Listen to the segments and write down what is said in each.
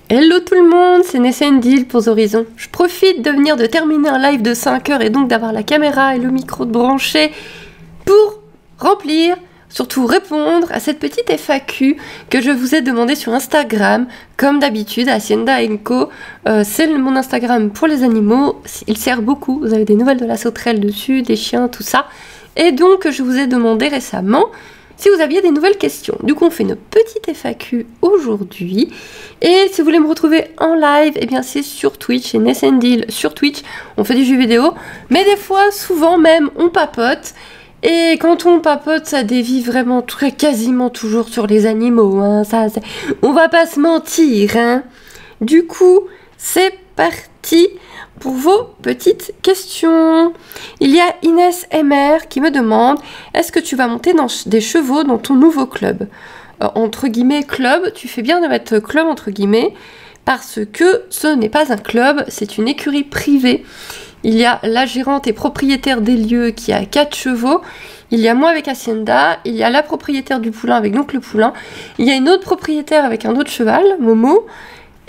Hello tout le monde, c'est Nessendil pour The Horizon. Je profite de venir de terminer un live de 5 heures et donc d'avoir la caméra et le micro branchés pour remplir, surtout répondre à cette petite FAQ que je vous ai demandé sur Instagram. Comme d'habitude, Hacienda & Co, c'est mon Instagram pour les animaux. Il sert beaucoup, vous avez des nouvelles de la sauterelle dessus, des chiens, tout ça. Et donc je vous ai demandé récemment si vous aviez des nouvelles questions. Du coup, on fait une petite FAQ aujourd'hui. Et si vous voulez me retrouver en live, eh bien c'est sur Twitch, c'est Nessendil sur Twitch. On fait des jeux vidéo, mais des fois, souvent même, on papote. Et quand on papote, ça dévie vraiment quasiment toujours sur les animaux. Hein. On va pas se mentir. Hein. Du coup, c'est parti pour vos petites questions. Il y a Inès MR qui me demande: est-ce que tu vas monter des chevaux dans ton nouveau club? Entre guillemets club, tu fais bien de mettre club entre guillemets, parce que ce n'est pas un club, c'est une écurie privée. Il y a la gérante et propriétaire des lieux qui a 4 chevaux. Il y a moi avec Hacienda, il y a la propriétaire du poulain avec donc le poulain. Il y a une autre propriétaire avec un autre cheval, Momo.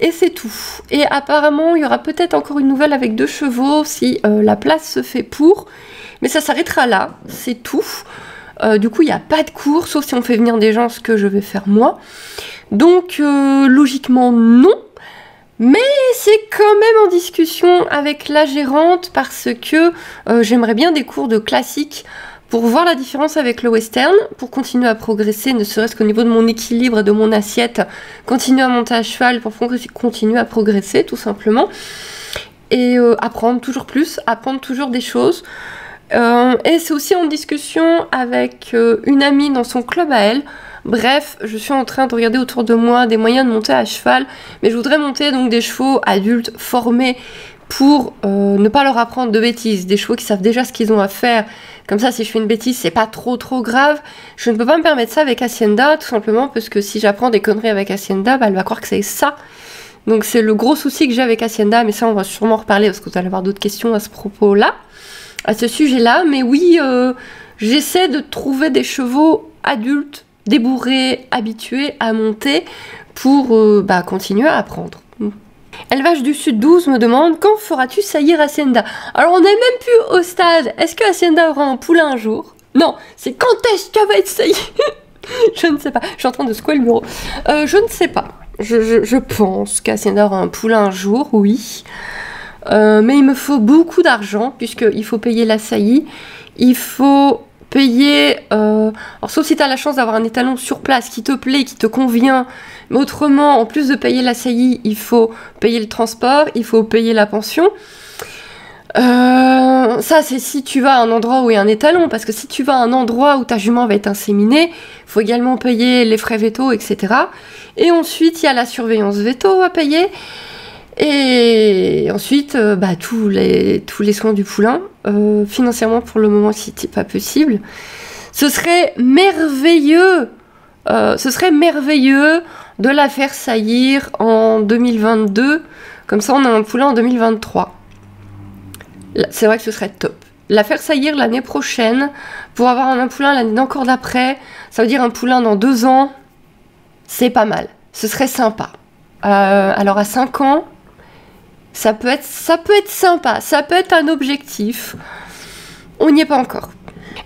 Et c'est tout. Et apparemment, il y aura peut-être encore une nouvelle avec 2 chevaux si la place se fait pour. Mais ça s'arrêtera là, c'est tout. Du coup, il n'y a pas de cours, sauf si on fait venir des gens, ce que je vais faire moi. Donc, logiquement, non. Mais c'est quand même en discussion avec la gérante parce que j'aimerais bien des cours de classique pour voir la différence avec le western, pour continuer à progresser, ne serait-ce qu'au niveau de mon équilibre et de mon assiette, continuer à monter à cheval pour continuer à progresser, tout simplement. Et apprendre toujours plus, apprendre toujours des choses. Et c'est aussi en discussion avec une amie dans son club à elle. Bref, je suis en train de regarder autour de moi des moyens de monter à cheval, mais je voudrais monter donc des chevaux adultes formés pour ne pas leur apprendre de bêtises, des chevaux qui savent déjà ce qu'ils ont à faire. Comme ça, si je fais une bêtise, c'est pas trop grave. Je ne peux pas me permettre ça avec Hacienda, tout simplement parce que si j'apprends des conneries avec Hacienda, bah, elle va croire que c'est ça. Donc c'est le gros souci que j'ai avec Hacienda, mais ça on va sûrement en reparler parce que vous allez avoir d'autres questions à ce propos-là, à ce sujet-là. Mais oui, j'essaie de trouver des chevaux adultes, débourrés, habitués à monter pour continuer à apprendre. Élevage du Sud 12 me demande: quand feras-tu saillir Hacienda? Alors on n'est même plus au stade. Est-ce que Hacienda aura un poulain un jour? Non, c'est quand est-ce qu'elle va être saillie? Je ne sais pas. Je suis en train de secouer le bureau. Je ne sais pas. Je pense qu'Hacienda aura un poulain un jour, oui. Mais il me faut beaucoup d'argent puisqu'il faut payer la saillie. Il faut payer... alors sauf si tu as la chance d'avoir un étalon sur place qui te plaît, qui te convient. Mais autrement, en plus de payer la saillie, il faut payer le transport, il faut payer la pension. Ça, c'est si tu vas à un endroit où il y a un étalon. Parce que si tu vas à un endroit où ta jument va être inséminée, il faut également payer les frais veto, etc. Et ensuite, il y a la surveillance veto à payer. Et ensuite, tous les soins du poulain. Financièrement, pour le moment, si c'est pas possible. Ce serait merveilleux. De la faire saillir en 2022. Comme ça, on a un poulain en 2023. C'est vrai que ce serait top. La faire saillir l'année prochaine pour avoir un poulain l'année encore d'après. Ça veut dire un poulain dans 2 ans. C'est pas mal. Ce serait sympa. Alors à 5 ans, ça peut être sympa. Ça peut être un objectif. On n'y est pas encore.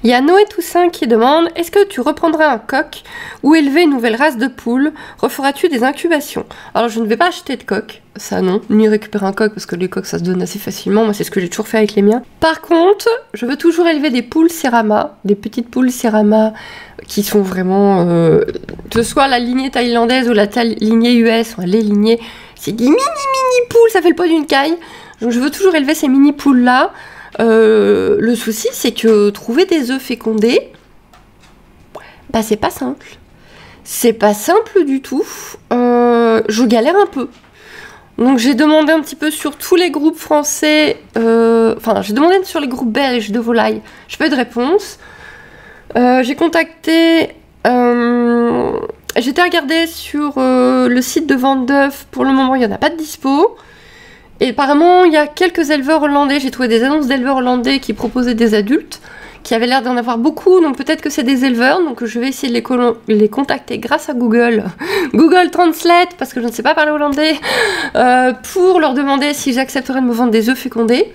Il y a Noé Toussaint qui demande: est-ce que tu reprendras un coq ou élever une nouvelle race de poules? Referas-tu des incubations? Alors je ne vais pas acheter de coq, ça non, ni récupérer un coq parce que les coqs ça se donne assez facilement, moi c'est ce que j'ai toujours fait avec les miens. Par contre, je veux toujours élever des poules Serama, des petites poules Serama qui sont vraiment, que ce soit la lignée thaïlandaise ou la lignée US, les lignées, c'est des mini poules, ça fait le poids d'une caille. Donc je veux toujours élever ces mini poules là. Le souci, c'est que trouver des œufs fécondés, c'est pas simple. C'est pas simple du tout. Je galère un peu. Donc j'ai demandé un petit peu sur tous les groupes français, j'ai demandé sur les groupes belges de volailles. J'ai pas eu de réponse. J'ai contacté... J'étais regardée sur le site de vente d'œufs. Pour le moment, il n'y en a pas de dispo. Et apparemment, il y a quelques éleveurs hollandais. J'ai trouvé des annonces d'éleveurs hollandais qui proposaient des adultes, qui avait l'air d'en avoir beaucoup, donc peut-être que c'est des éleveurs, donc je vais essayer de les contacter grâce à Google, Google Translate, parce que je ne sais pas parler hollandais, pour leur demander s'ils accepteraient de me vendre des œufs fécondés.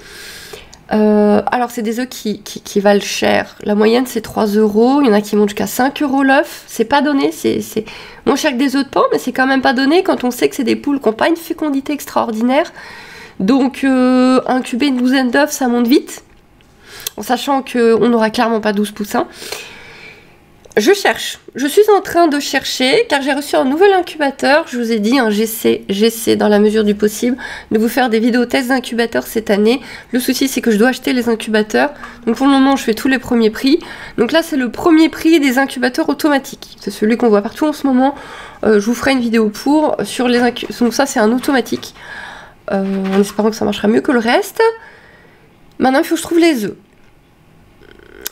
Alors c'est des œufs qui valent cher, la moyenne c'est 3 €, il y en a qui montent jusqu'à 5 € l'œuf, c'est pas donné, c'est moins cher que des œufs de paon, mais c'est quand même pas donné quand on sait que c'est des poules qui n'ont pas une fécondité extraordinaire, donc incuber une douzaine d'œufs ça monte vite, en sachant qu'on n'aura clairement pas 12 poussins. Je cherche, je suis en train de chercher, car j'ai reçu un nouvel incubateur, je vous ai dit, hein, j'essaie dans la mesure du possible de vous faire des vidéos tests d'incubateurs cette année. Le souci c'est que je dois acheter les incubateurs, donc pour le moment je fais tous les premiers prix. Donc là c'est le premier prix des incubateurs automatiques, c'est celui qu'on voit partout en ce moment. Je vous ferai une vidéo sur les incubateurs, donc ça c'est un automatique, en espérant que ça marchera mieux que le reste. Maintenant il faut que je trouve les œufs.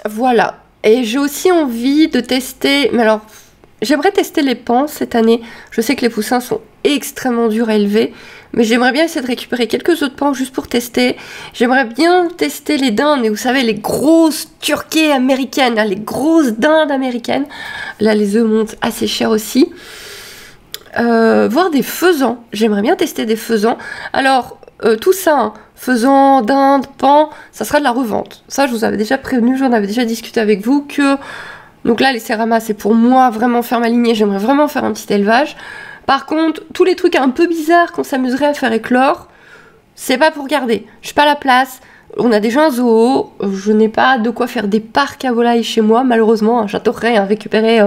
Voilà. Et j'ai aussi envie de tester, mais alors, j'aimerais tester les pans cette année. Je sais que les poussins sont extrêmement durs à élever, mais j'aimerais bien essayer de récupérer quelques autres pans juste pour tester. J'aimerais bien tester les dindes, et vous savez, les grosses turquées américaines, là, les grosses dindes américaines. Là, les œufs montent assez cher aussi. Voir des faisans. J'aimerais bien tester des faisans. Alors, tout ça, hein, faisans, dindes, pans, ça sera de la revente. Ça, je vous avais déjà prévenu, j'en avais déjà discuté avec vous que... Donc là, les céramas, c'est pour moi vraiment faire ma lignée, j'aimerais vraiment faire un petit élevage. Par contre, tous les trucs un peu bizarres qu'on s'amuserait à faire éclore, c'est pas pour garder. Je suis pas à la place, on a déjà un zoo, je n'ai pas de quoi faire des parcs à volailles chez moi, malheureusement. Hein, j'adorerais récupérer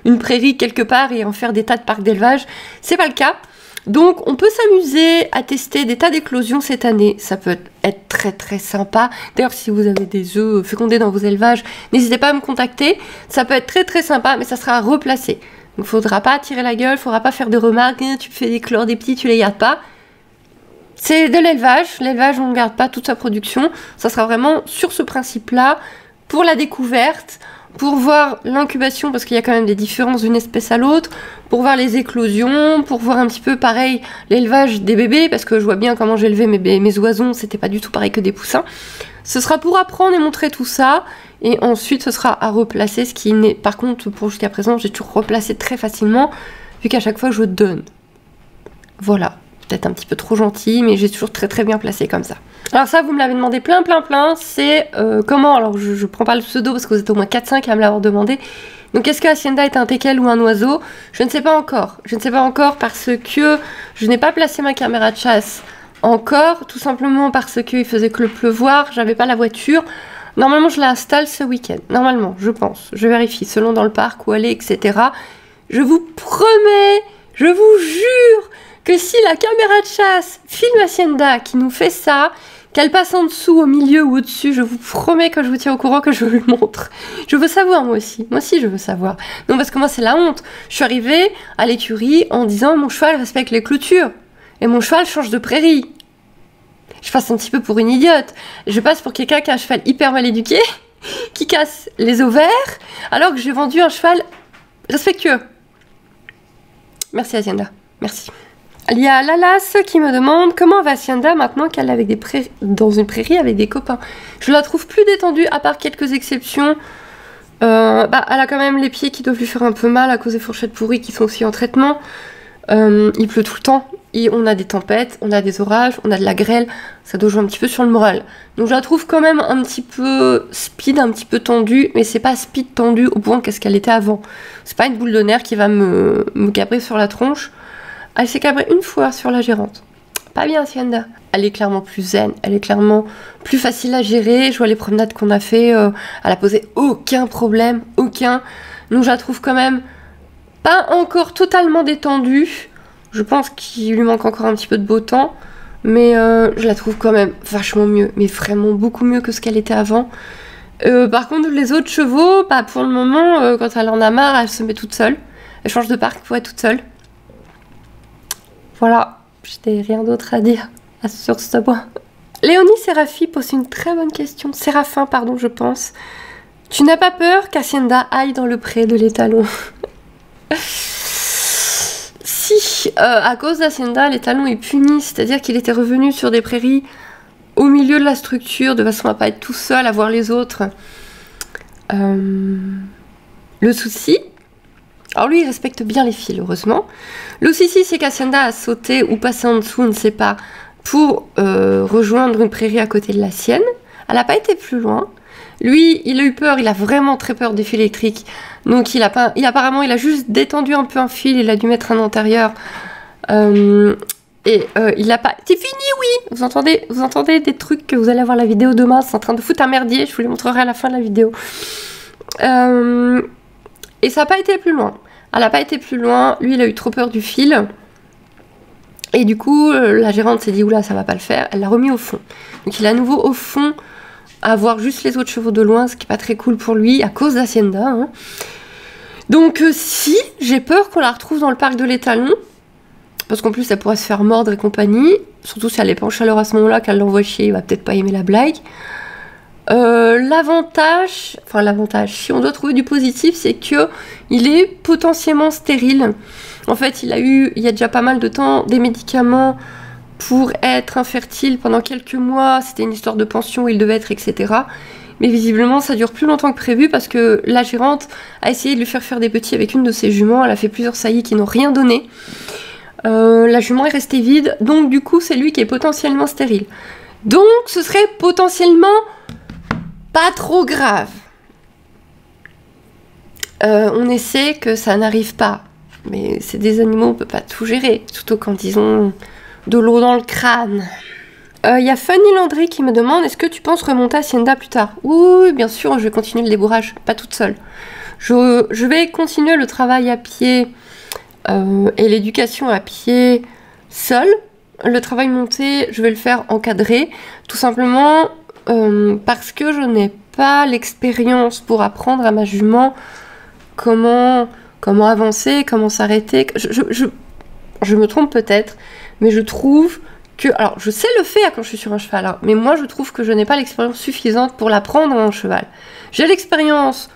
une prairie quelque part et en faire des tas de parcs d'élevage. C'est pas le cas. Donc on peut s'amuser à tester des tas d'éclosions cette année, ça peut être très très sympa. D'ailleurs si vous avez des œufs fécondés dans vos élevages, n'hésitez pas à me contacter, ça peut être très très sympa, mais ça sera à replacer. Donc faudra pas tirer la gueule, faudra pas faire de remarques, tu fais éclore des petits, tu les gardes pas. C'est de l'élevage on ne garde pas toute sa production, ça sera vraiment sur ce principe-là, pour la découverte, pour voir l'incubation, parce qu'il y a quand même des différences d'une espèce à l'autre, pour voir les éclosions, pour voir un petit peu pareil l'élevage des bébés, parce que je vois bien comment j'élevais mes oisons, c'était pas du tout pareil que des poussins. Ce sera pour apprendre et montrer tout ça, et ensuite ce sera à replacer, ce qui n'est... Par contre, pour jusqu'à présent, j'ai toujours replacé très facilement, vu qu'à chaque fois je donne. Voilà. Peut-être un petit peu trop gentil, mais j'ai toujours très très bien placé comme ça. Alors ça, vous me l'avez demandé plein, c'est comment, alors je prends pas le pseudo parce que vous êtes au moins 4-5 à me l'avoir demandé. Donc est-ce que Hacienda est un teckel ou un oiseau? Je ne sais pas encore. Je ne sais pas encore parce que je n'ai pas placé ma caméra de chasse encore, tout simplement parce qu'il faisait que le pleuvoir, j'avais pas la voiture. Normalement, je l'installe ce week-end. Normalement, je pense. Je vérifie selon dans le parc où aller, etc. Je vous promets, je vous jure que si la caméra de chasse filme Hacienda qui nous fait ça, qu'elle passe en dessous, au milieu ou au-dessus, je vous promets que je vous tiens au courant, que je vous le montre. Je veux savoir moi aussi je veux savoir. Non parce que moi c'est la honte. Je suis arrivée à l'écurie en disant mon cheval respecte les clôtures et mon cheval change de prairie. Je passe un petit peu pour une idiote. Je passe pour quelqu'un qui a un cheval hyper mal éduqué, qui casse les ovaires, alors que j'ai vendu un cheval respectueux. Merci Hacienda, merci. Il y a Lalas qui me demande comment va Hacienda maintenant qu'elle est avec dans une prairie avec des copains. Je la trouve plus détendue, à part quelques exceptions. Elle a quand même les pieds qui doivent lui faire un peu mal à cause des fourchettes pourries qui sont aussi en traitement. Il pleut tout le temps. Et on a des tempêtes, on a des orages, on a de la grêle. Ça doit jouer un petit peu sur le moral. Donc je la trouve quand même un petit peu speed, un petit peu tendue. Mais c'est pas speed tendue au point qu'est-ce qu'elle était avant. C'est pas une boule de nerfs qui va me cabrer sur la tronche. Elle s'est cabrée une fois sur la gérante. Pas bien, Hacienda. Elle est clairement plus zen, elle est clairement plus facile à gérer. Je vois les promenades qu'on a fait, elle a posé aucun problème, aucun. Donc je la trouve quand même pas encore totalement détendue. Je pense qu'il lui manque encore un petit peu de beau temps. Mais je la trouve quand même vachement mieux, mais vraiment beaucoup mieux que ce qu'elle était avant. Par contre, les autres chevaux, pour le moment, quand elle en a marre, elle se met toute seule. Elle change de parc pour être toute seule. Voilà, je n'ai rien d'autre à dire sur ce point. Léonie Séraphi pose une très bonne question. Séraphin, pardon, je pense. Tu n'as pas peur qu'Hacienda aille dans le pré de l'étalon? Si, à cause d'Hacienda, l'étalon est puni, c'est-à-dire qu'il était revenu sur des prairies au milieu de la structure, de façon à pas être tout seul, à voir les autres. Le souci, alors lui il respecte bien les fils heureusement. Le souci c'est qu'Hacienda a sauté ou passé en dessous, on ne sait pas, pour rejoindre une prairie à côté de la sienne. Elle n'a pas été plus loin. Lui, il a eu peur, il a vraiment très peur des fils électriques. Donc apparemment, il a juste détendu un peu un fil, il a dû mettre un antérieur. Il a pas... C'est fini, oui. Vous entendez des trucs que vous allez voir la vidéo demain, c'est en train de foutre un merdier, je vous les montrerai à la fin de la vidéo. Et ça n'a pas été plus loin. Elle n'a pas été plus loin, lui, il a eu trop peur du fil. Et du coup, la gérante s'est dit, oula, ça va pas le faire. Elle l'a remis au fond. Donc il est à nouveau au fond, à voir juste les autres chevaux de loin, ce qui n'est pas très cool pour lui, à cause d'Hacienda. Hein. Donc si, j'ai peur qu'on la retrouve dans le parc de l'étalon, parce qu'en plus, elle pourrait se faire mordre et compagnie, surtout si elle n'est pas en chaleur à ce moment-là, qu'elle l'envoie chier, il va peut-être pas aimer la blague. L'avantage, si on doit trouver du positif, c'est que il est potentiellement stérile. En fait, il y a déjà pas mal de temps, des médicaments pour être infertile pendant quelques mois. C'était une histoire de pension où il devait être, etc. Mais visiblement, ça dure plus longtemps que prévu parce que la gérante a essayé de lui faire des petits avec une de ses juments. Elle a fait plusieurs saillies qui n'ont rien donné. La jument est restée vide, donc du coup, c'est lui qui est potentiellement stérile. Donc, ce serait potentiellement pas trop grave. On essaie que ça n'arrive pas. Mais c'est des animaux, on peut pas tout gérer. Surtout quand ils ont de l'eau dans le crâne. Y a Fanny Landry qui me demande, est-ce que tu penses remonter à Hacienda plus tard? Oui, bien sûr, je vais continuer le débourrage, pas toute seule. Je vais continuer le travail à pied et l'éducation à pied seule. Le travail monté, je vais le faire encadré. Tout simplement... parce que je n'ai pas l'expérience pour apprendre à ma jument comment avancer, comment s'arrêter. Je me trompe peut-être, mais je trouve que... Alors, je sais le faire quand je suis sur un cheval, hein, mais moi, je trouve que je n'ai pas l'expérience suffisante pour l'apprendre à un cheval. J'ai l'expérience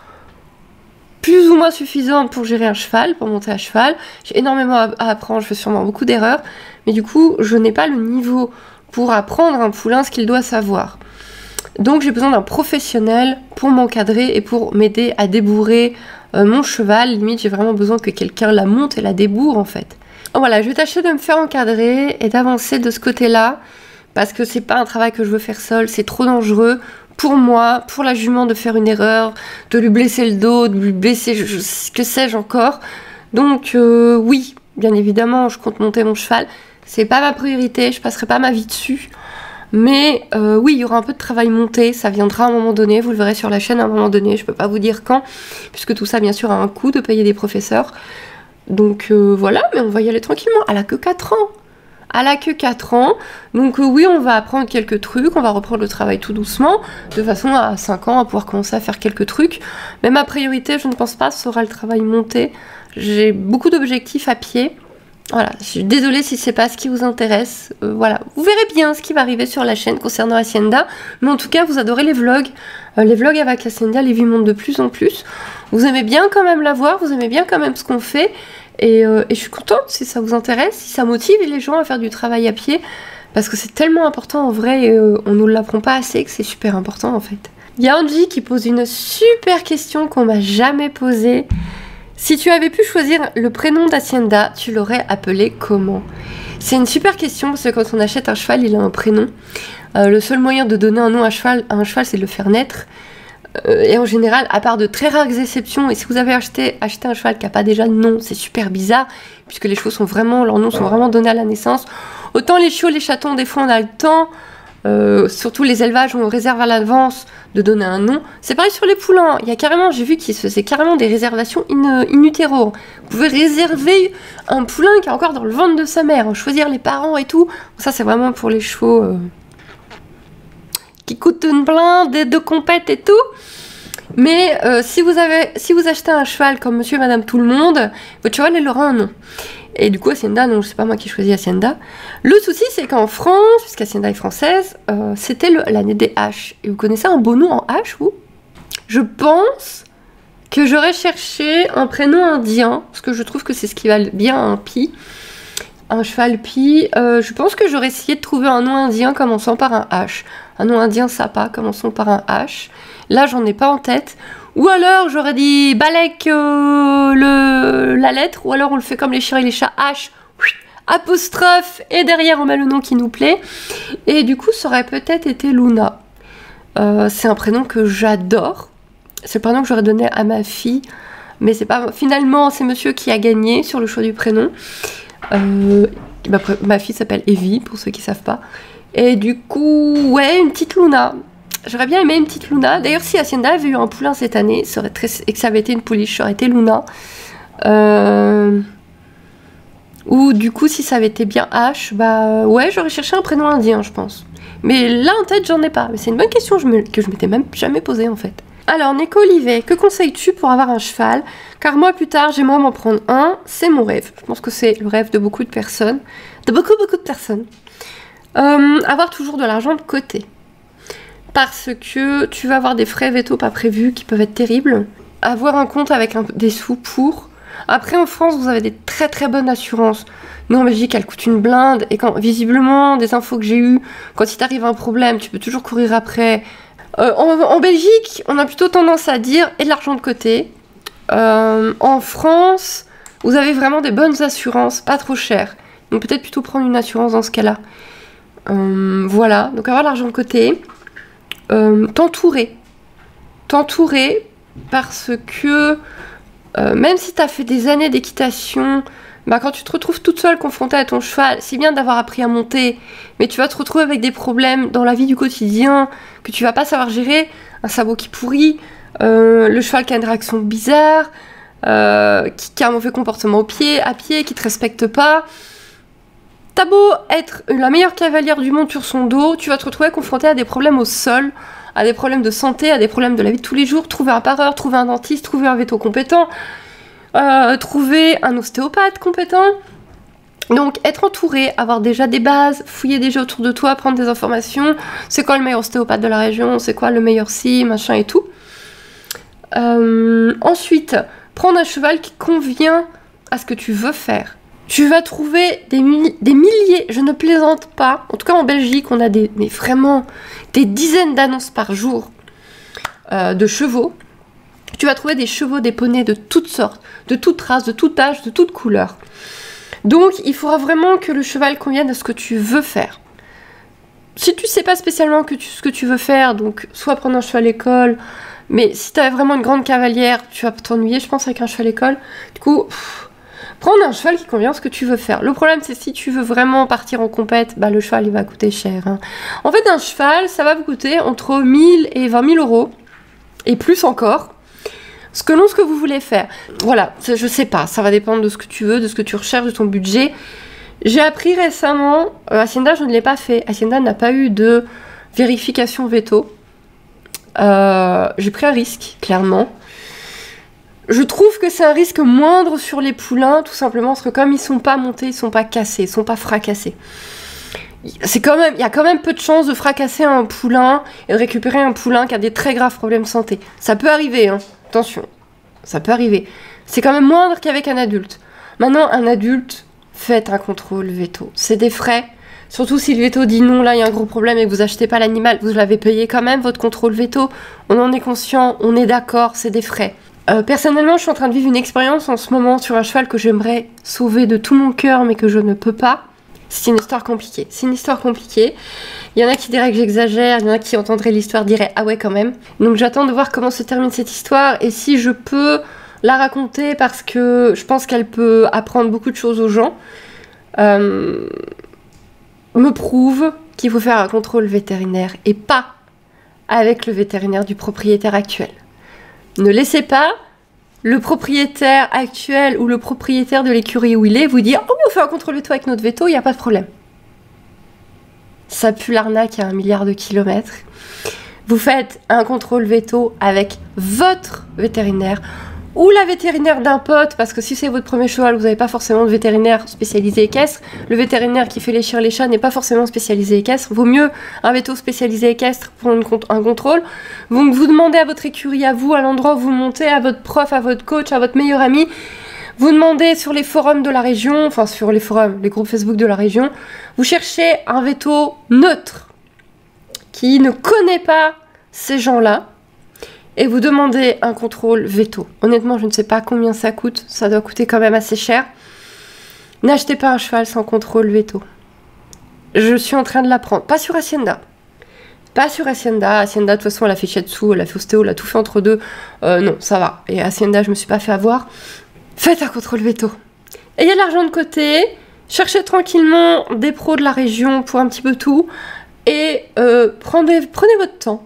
plus ou moins suffisante pour gérer un cheval, pour monter à cheval. J'ai énormément à apprendre, je fais sûrement beaucoup d'erreurs, mais du coup, je n'ai pas le niveau pour apprendre à un poulain ce qu'il doit savoir. Donc j'ai besoin d'un professionnel pour m'encadrer et pour m'aider à débourrer mon cheval. Limite, j'ai vraiment besoin que quelqu'un la monte et la débourre en fait. Voilà, je vais tâcher de me faire encadrer et d'avancer de ce côté-là parce que c'est pas un travail que je veux faire seul, c'est trop dangereux pour moi, pour la jument de faire une erreur, de lui blesser le dos, de lui blesser que sais-je encore. Donc oui, bien évidemment, je compte monter mon cheval. C'est pas ma priorité, je passerai pas ma vie dessus. Mais oui, il y aura un peu de travail monté, ça viendra à un moment donné, vous le verrez sur la chaîne à un moment donné, je peux pas vous dire quand, puisque tout ça bien sûr a un coût de payer des professeurs. Donc voilà, mais on va y aller tranquillement, elle a que 4 ans. Elle a que 4 ans, donc oui, on va apprendre quelques trucs, on va reprendre le travail tout doucement, de façon à 5 ans à pouvoir commencer à faire quelques trucs. Mais ma priorité, je ne pense pas, sera le travail monté. J'ai beaucoup d'objectifs à pied. Voilà, je suis désolée si c'est pas ce qui vous intéresse. Voilà, vous verrez bien ce qui va arriver sur la chaîne concernant Hacienda. Mais en tout cas, vous adorez les vlogs. Les vlogs avec Hacienda, les vues montent de plus en plus. Vous aimez bien quand même la voir, vous aimez bien quand même ce qu'on fait. Et je suis contente si ça vous intéresse, si ça motive les gens à faire du travail à pied. Parce que c'est tellement important en vrai, et on ne nous l'apprend pas assez que c'est super important en fait. Il y a Angie qui pose une super question qu'on m'a jamais posée. Si tu avais pu choisir le prénom d'Hacienda, tu l'aurais appelé comment? C'est une super question parce que quand on achète un cheval, il a un prénom. Le seul moyen de donner un nom à un cheval, c'est de le faire naître. Et en général, à part de très rares exceptions, et si vous avez acheté un cheval qui n'a pas déjà de nom, c'est super bizarre, puisque les chevaux leurs noms sont vraiment donnés à la naissance. Autant les chiots, les chatons, des fois on a le temps, surtout les élevages où on réserve à l'avance de donner un nom. C'est pareil sur les poulains. Il y a carrément, j'ai vu qu'il se faisait carrément des réservations in utero. Vous pouvez réserver un poulain qui est encore dans le ventre de sa mère, choisir les parents et tout. Ça, c'est vraiment pour les chevaux qui coûtent une blinde de compète et tout. Mais si vous achetez un cheval comme monsieur et madame tout le monde, votre cheval, il aura un nom. Et du coup, Hacienda, non, c'est pas moi qui ai choisi Hacienda. Le souci, c'est qu'en France, puisqu'Hacienda est française, c'était l'année des H. Et vous connaissez un beau nom en H, vous? Je pense que j'aurais cherché un prénom indien, parce que je trouve que c'est ce qui va bien à un pie. Un cheval pie. Je pense que j'aurais essayé de trouver un nom indien commençant par un H. Un nom indien sapa commençant par un H. Là, j'en ai pas en tête. Ou alors j'aurais dit Balek la lettre, ou alors on le fait comme les chiens et les chats, H, apostrophe, et derrière on met le nom qui nous plaît. Et du coup ça aurait peut-être été Luna. C'est un prénom que j'adore. C'est le prénom que j'aurais donné à ma fille. Mais c'est pas... Finalement, c'est monsieur qui a gagné sur le choix du prénom. Ma fille s'appelle Evie, pour ceux qui savent pas. Et du coup, ouais, une petite Luna. J'aurais bien aimé une petite Luna. D'ailleurs, si Hacienda avait eu un poulain cette année, et que ça avait été une pouliche, ça aurait été Luna. Ou du coup, si ça avait été bien H, bah ouais, j'aurais cherché un prénom indien, je pense. Mais là, en tête, j'en ai pas. Mais c'est une bonne question que je m'étais même jamais posée, en fait. Alors, Neko Olivet, que conseilles-tu pour avoir un cheval? Car moi, plus tard, j'aimerais m'en prendre un. C'est mon rêve. Je pense que c'est le rêve de beaucoup de personnes. De beaucoup de personnes. Avoir toujours de l'argent de côté. Parce que tu vas avoir des frais vétos pas prévus qui peuvent être terribles. Avoir un compte avec des sous pour. Après, en France, vous avez des très très bonnes assurances. Nous, en Belgique, elles coûtent une blinde. Et quand, visiblement, des infos que j'ai eues, quand il t'arrive un problème, tu peux toujours courir après. En Belgique, on a plutôt tendance à dire et de l'argent de côté. En France, vous avez vraiment des bonnes assurances, pas trop chères. Donc peut-être plutôt prendre une assurance dans ce cas-là. Voilà, donc avoir l'argent de côté. T'entourer. T'entourer parce que même si tu as fait des années d'équitation, bah, quand tu te retrouves toute seule confrontée à ton cheval, c'est bien d'avoir appris à monter, mais tu vas te retrouver avec des problèmes dans la vie du quotidien que tu vas pas savoir gérer, un sabot qui pourrit, le cheval qui a une réaction bizarre, qui a un mauvais comportement à pied, qui te respecte pas. T'as beau être la meilleure cavalière du monde sur son dos, tu vas te retrouver confrontée à des problèmes au sol, à des problèmes de santé, à des problèmes de la vie de tous les jours, trouver un pareur, trouver un dentiste, trouver un véto compétent, trouver un ostéopathe compétent. Donc être entouré, avoir déjà des bases, fouiller déjà autour de toi, prendre des informations, c'est quoi le meilleur ostéopathe de la région, c'est quoi le meilleur si, machin et tout. Ensuite, prendre un cheval qui convient à ce que tu veux faire. Tu vas trouver des milliers, je ne plaisante pas, en tout cas en Belgique on a vraiment des dizaines d'annonces par jour de chevaux. Tu vas trouver des chevaux, des poneys de toutes sortes, de toutes races, de tout âge, de toutes couleurs. Donc il faudra vraiment que le cheval convienne à ce que tu veux faire. Si tu sais pas spécialement ce que tu veux faire, donc soit prendre un cheval école, mais si tu as vraiment une grande cavalière, tu vas t'ennuyer je pense avec un cheval école. Du coup, prendre un cheval qui convient à ce que tu veux faire. Le problème c'est si tu veux vraiment partir en compète, bah le cheval il va coûter cher. Hein. En fait un cheval ça va vous coûter entre 1000 et 20 000 euros, et plus encore. Selon ce que vous voulez faire. Voilà, je sais pas, ça va dépendre de ce que tu veux, de ce que tu recherches, de ton budget. J'ai appris récemment, Hacienda je ne l'ai pas fait, Hacienda n'a pas eu de vérification veto. J'ai pris un risque, clairement. Je trouve que c'est un risque moindre sur les poulains, tout simplement parce que comme ils sont pas montés, ils sont pas cassés, ils sont pas fracassés. Il y a quand même peu de chances de fracasser un poulain et de récupérer un poulain qui a des très graves problèmes de santé. Ça peut arriver, hein. Attention, ça peut arriver. C'est quand même moindre qu'avec un adulte. Maintenant, un adulte, faites un contrôle veto. C'est des frais. Surtout si le veto dit non, là il y a un gros problème et que vous achetez pas l'animal, vous l'avez payé quand même, votre contrôle veto. On en est conscient, on est d'accord, c'est des frais. Personnellement, je suis en train de vivre une expérience en ce moment sur un cheval que j'aimerais sauver de tout mon cœur, mais que je ne peux pas. C'est une histoire compliquée. C'est une histoire compliquée. Il y en a qui diraient que j'exagère, il y en a qui entendraient l'histoire diraient ah ouais quand même. Donc j'attends de voir comment se termine cette histoire et si je peux la raconter parce que je pense qu'elle peut apprendre beaucoup de choses aux gens. Me prouve qu'il faut faire un contrôle vétérinaire et pas avec le vétérinaire du propriétaire actuel. Ne laissez pas le propriétaire actuel ou le propriétaire de l'écurie où il est vous dire « Oh, on fait un contrôle veto avec notre veto, il n'y a pas de problème. » Ça pue l'arnaque à 1 milliard de kilomètres. Vous faites un contrôle veto avec votre vétérinaire ou la vétérinaire d'un pote, parce que si c'est votre premier cheval, vous n'avez pas forcément de vétérinaire spécialisé équestre. Le vétérinaire qui fait les chiens, les chats n'est pas forcément spécialisé équestre. Vaut mieux un veto spécialisé équestre pour un contrôle. Donc vous demandez à votre écurie, à vous, à l'endroit où vous montez, à votre prof, à votre coach, à votre meilleur ami. Vous demandez sur les forums de la région, enfin sur les forums, les groupes Facebook de la région, vous cherchez un veto neutre qui ne connaît pas ces gens-là. et vous demandez un contrôle veto. Honnêtement, je ne sais pas combien ça coûte, ça doit coûter quand même assez cher. N'achetez pas un cheval sans contrôle veto. Je suis en train de l'apprendre. Pas sur Hacienda. Pas sur Hacienda. Hacienda, de toute façon, elle a fait Shiatsu, elle a fait Ostéo, elle a tout fait entre deux. Non, ça va. Et Hacienda, je me suis pas fait avoir. Faites un contrôle veto. Ayez de l'argent de côté. Cherchez tranquillement des pros de la région pour un petit peu tout. Et prenez votre temps.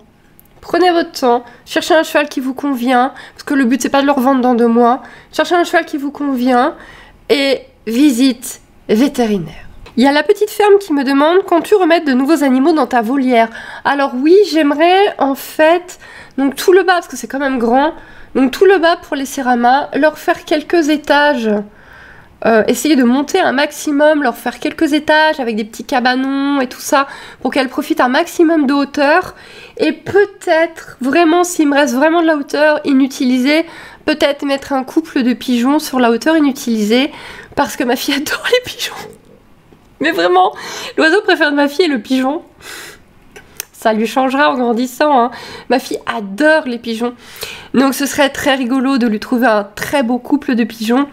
Prenez votre temps. Cherchez un cheval qui vous convient. Parce que le but, c'est pas de le revendre dans 2 mois. Cherchez un cheval qui vous convient. Et visite vétérinaire. Il y a la petite ferme qui me demande: comptes-tu remettre de nouveaux animaux dans ta volière? Alors oui, j'aimerais en fait, donc tout le bas, parce que c'est quand même grand, donc tout le bas pour les céramas, leur faire quelques étages, essayer de monter un maximum, leur faire quelques étages avec des petits cabanons et tout ça, pour qu'elles profitent un maximum de hauteur, et peut-être, vraiment, s'il me reste vraiment de la hauteur inutilisée, peut-être mettre un couple de pigeons sur la hauteur inutilisée, parce que ma fille adore les pigeons. Mais vraiment, l'oiseau préféré de ma fille est le pigeon. Ça lui changera en grandissant, hein. Ma fille adore les pigeons. Donc ce serait très rigolo de lui trouver un très beau couple de pigeons.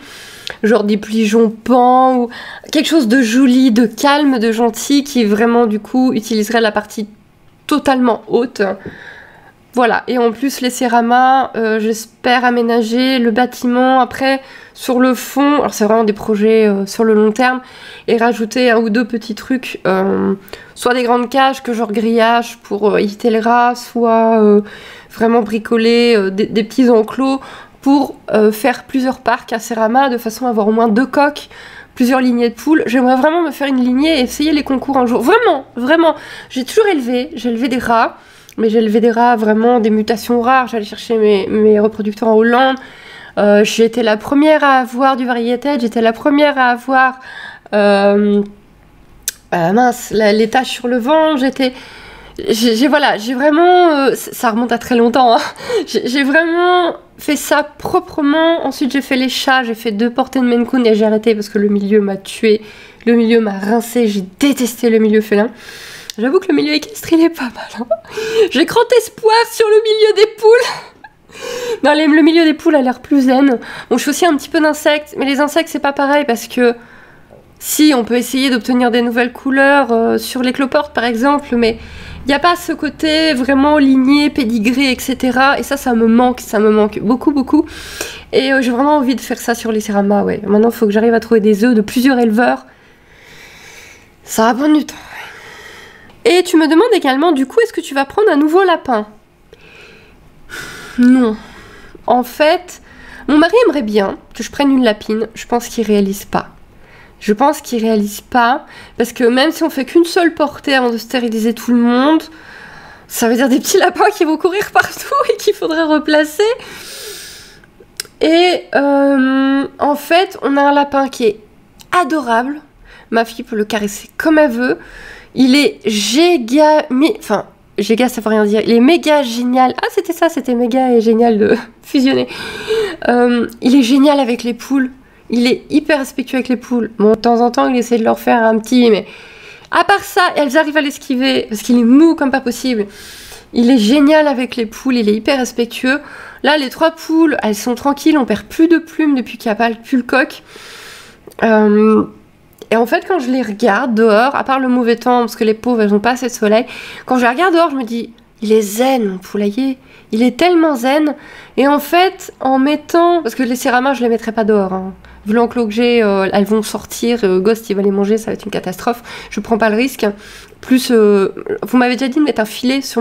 Genre des pigeons pans ou quelque chose de joli, de calme, de gentil, qui vraiment du coup utiliserait la partie totalement haute. Voilà, et en plus les céramas, j'espère aménager le bâtiment après sur le fond, alors c'est vraiment des projets sur le long terme, et rajouter 1 ou 2 petits trucs, soit des grandes cages que genre grillage pour éviter les rats, soit vraiment bricoler des petits enclos pour faire plusieurs parcs à cérama de façon à avoir au moins 2 coques, plusieurs lignées de poules. J'aimerais vraiment me faire une lignée et essayer les concours un jour. Vraiment, vraiment. J'ai toujours élevé, j'ai élevé des rats. Mais j'ai élevé des rats, vraiment des mutations rares. J'allais chercher mes reproducteurs en Hollande. J'ai été la première à avoir du varieté. J'étais la première à avoir les taches sur le vent. Voilà, j'ai vraiment... ça remonte à très longtemps. Hein. J'ai vraiment fait ça proprement. Ensuite, j'ai fait les chats. J'ai fait 2 portées de Maine Coon et j'ai arrêté parce que le milieu m'a tué. Le milieu m'a rincé. J'ai détesté le milieu félin. J'avoue que le milieu équestre, il est pas mal. Hein. J'ai grand espoir sur le milieu des poules. Non, le milieu des poules a l'air plus zen. Bon, je fais aussi un petit peu d'insectes, mais les insectes, c'est pas pareil parce que si, on peut essayer d'obtenir des nouvelles couleurs sur les cloportes, par exemple, mais il n'y a pas ce côté vraiment ligné, pédigré, etc. Et ça me manque beaucoup, beaucoup. Et j'ai vraiment envie de faire ça sur les céramas, ouais. Maintenant, il faut que j'arrive à trouver des œufs de plusieurs éleveurs. Ça va prendre du temps. Et tu me demandes également, du coup, est-ce que tu vas prendre un nouveau lapin? Non. En fait, mon mari aimerait bien que je prenne une lapine. Je pense qu'il réalise pas. Je pense qu'il réalise pas. Parce que même si on fait qu'une seule portée avant de stériliser tout le monde, ça veut dire des petits lapins qui vont courir partout et qu'il faudrait replacer. Et en fait, on a un lapin qui est adorable. Ma fille peut le caresser comme elle veut. Il est giga... Enfin, giga, ça veut rien dire. Il est méga génial. Ah, c'était ça, c'était méga et génial de fusionner. Il est génial avec les poules. Il est hyper respectueux avec les poules. Bon, de temps en temps, il essaie de leur faire un petit... Mais à part ça, elles arrivent à l'esquiver parce qu'il est mou comme pas possible. Il est génial avec les poules. Il est hyper respectueux. Là, les 3 poules, elles sont tranquilles. On perd plus de plumes depuis qu'il n'y a pas plus le coq. Et en fait, quand je les regarde dehors, à part le mauvais temps, parce que les pauvres, elles n'ont pas assez de soleil, quand je les regarde dehors, je me dis, il est zen, mon poulailler. Il est tellement zen. Et en fait, en mettant... Parce que les céramas, je les mettrai pas dehors. Hein. Vu l'enclos que j'ai, elles vont sortir. Ghost, il va les manger, ça va être une catastrophe. Je prends pas le risque. Plus, vous m'avez déjà dit de mettre un filet sur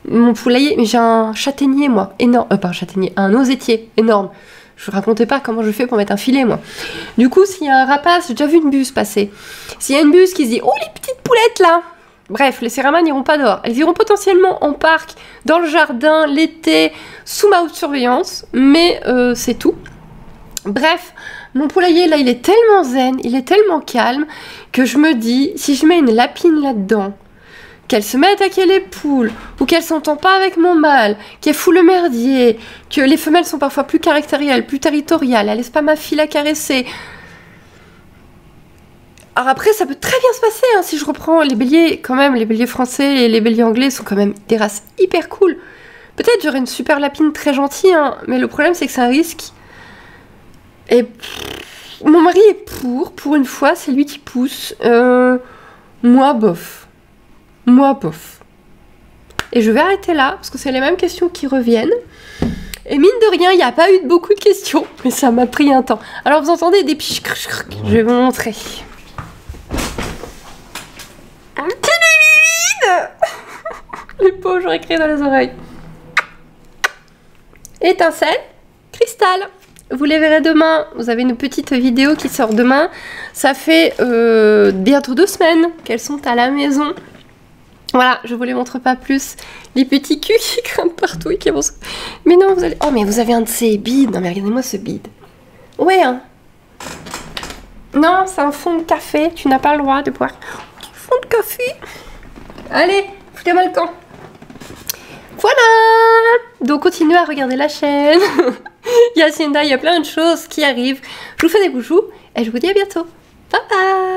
mon poulailler. Mais j'ai un châtaignier, moi. Énorme. Pas un châtaignier, un noisetier. Énorme. Je racontais pas comment je fais pour mettre un filet, moi. Du coup, s'il y a un rapace, j'ai déjà vu une buse passer. S'il y a une buse qui se dit « Oh, les petites poulettes, là !» Bref, les céramas n'iront pas dehors. Elles iront potentiellement en parc, dans le jardin, l'été, sous ma haute surveillance. Mais c'est tout. Bref, mon poulailler, là, il est tellement zen, il est tellement calme, que je me dis, si je mets une lapine là-dedans, qu'elle se met à attaquer les poules, ou qu'elle s'entend pas avec mon mâle, qu'elle fout le merdier, que les femelles sont parfois plus caractérielles, plus territoriales, elle laisse pas ma fille la caresser. Alors après, ça peut très bien se passer, hein, si je reprends les béliers, quand même, les béliers français et les béliers anglais sont quand même des races hyper cool. Peut-être j'aurais une super lapine très gentille, hein, mais le problème c'est que c'est un risque. Et mon mari est pour une fois, c'est lui qui pousse. Moi, bof. Moi, bof. Et je vais arrêter là, parce que c'est les mêmes questions qui reviennent. Et mine de rien, il n'y a pas eu beaucoup de questions, mais ça m'a pris un temps. Alors vous entendez des piches, je vais vous montrer. Les pauvres, j'aurais crié dans les oreilles. Étincelle, cristal. Vous les verrez demain. Vous avez une petite vidéo qui sort demain. Ça fait bientôt 2 semaines qu'elles sont à la maison. Voilà, je vous les montre pas plus. Les petits culs qui grimpent partout et qui avancent. Mais non, vous allez... Oh, mais vous avez un de ces bides. Non, mais regardez-moi ce bide. Ouais, hein. Non, c'est un fond de café. Tu n'as pas le droit de boire du fond de café. Allez, foutez-moi le camp. Voilà. Donc, continuez à regarder la chaîne. Yacinda, il y a plein de choses qui arrivent. Je vous fais des bouchous et je vous dis à bientôt. Bye bye.